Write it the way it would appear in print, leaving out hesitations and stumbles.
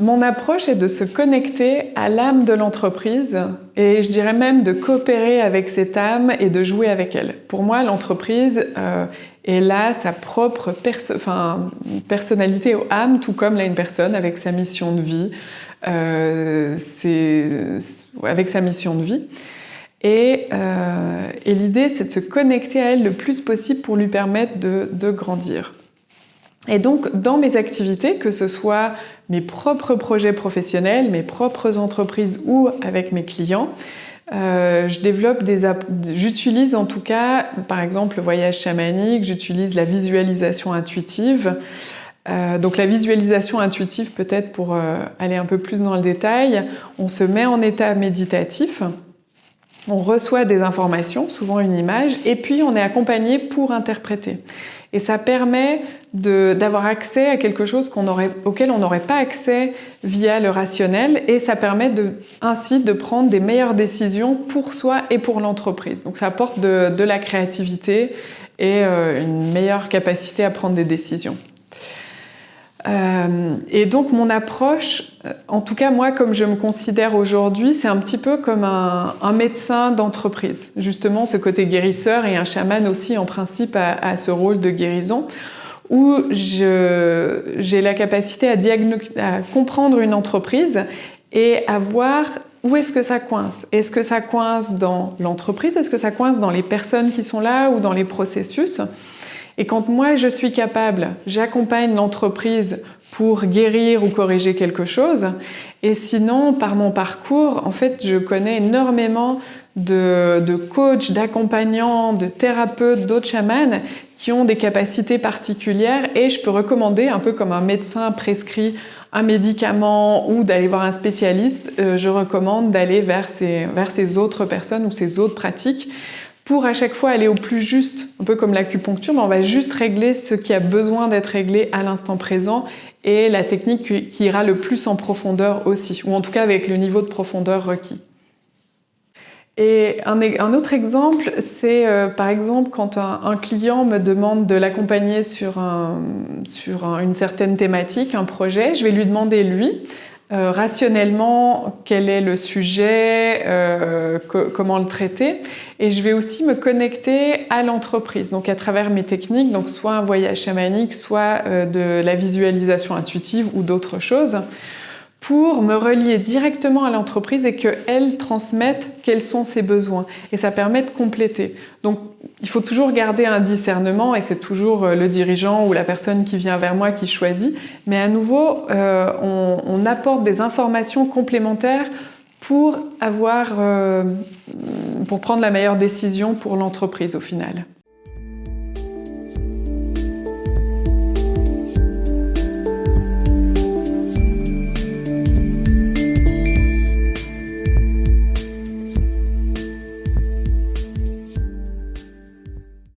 Mon approche est de se connecter à l'âme de l'entreprise et je dirais même de coopérer avec cette âme et de jouer avec elle. Pour moi, l'entreprise elle a sa propre personnalité ou âme, tout comme là, une personne avec sa mission de vie, avec sa mission de vie. Et l'idée, c'est de se connecter à elle le plus possible pour lui permettre de grandir. Et donc, dans mes activités, que ce soit mes propres projets professionnels, mes propres entreprises ou avec mes clients, j'utilise en tout cas, par exemple, le voyage chamanique, j'utilise la visualisation intuitive. Donc la visualisation intuitive, peut-être pour aller un peu plus dans le détail, on se met en état méditatif, on reçoit des informations, souvent une image, et puis on est accompagné pour interpréter. Et ça permet d'avoir accès à quelque chose auquel on n'aurait pas accès via le rationnel, et ça permet ainsi de prendre des meilleures décisions pour soi et pour l'entreprise. Donc ça apporte de la créativité et une meilleure capacité à prendre des décisions. Et donc mon approche, en tout cas moi comme je me considère aujourd'hui, c'est un petit peu comme un médecin d'entreprise. Justement ce côté guérisseur, et un chaman aussi en principe a ce rôle de guérison, où j'ai la capacité à comprendre une entreprise et à voir où est-ce que ça coince. Est-ce que ça coince dans l'entreprise? Est-ce que ça coince dans les personnes qui sont là ou dans les processus? Et quand moi je suis capable, j'accompagne l'entreprise pour guérir ou corriger quelque chose. Et sinon, par mon parcours, en fait, je connais énormément de coachs, d'accompagnants, de thérapeutes, d'autres chamans qui ont des capacités particulières, et je peux recommander, un peu comme un médecin prescrit un médicament ou d'aller voir un spécialiste, je recommande d'aller vers ces autres personnes ou ces autres pratiques, pour à chaque fois aller au plus juste, un peu comme l'acupuncture, mais on va juste régler ce qui a besoin d'être réglé à l'instant présent, et la technique qui ira le plus en profondeur aussi, ou en tout cas avec le niveau de profondeur requis. Et un autre exemple, c'est par exemple quand un client me demande de l'accompagner sur une certaine thématique, un projet, je vais lui demander lui, rationnellement, quel est le sujet, comment le traiter, et je vais aussi me connecter à l'entreprise, donc à travers mes techniques, donc soit un voyage chamanique, soit de la visualisation intuitive ou d'autres choses, pour me relier directement à l'entreprise et qu'elle transmette quels sont ses besoins. Et ça permet de compléter. Donc, il faut toujours garder un discernement, et c'est toujours le dirigeant ou la personne qui vient vers moi qui choisit. Mais à nouveau, on apporte des informations complémentaires pour prendre la meilleure décision pour l'entreprise au final.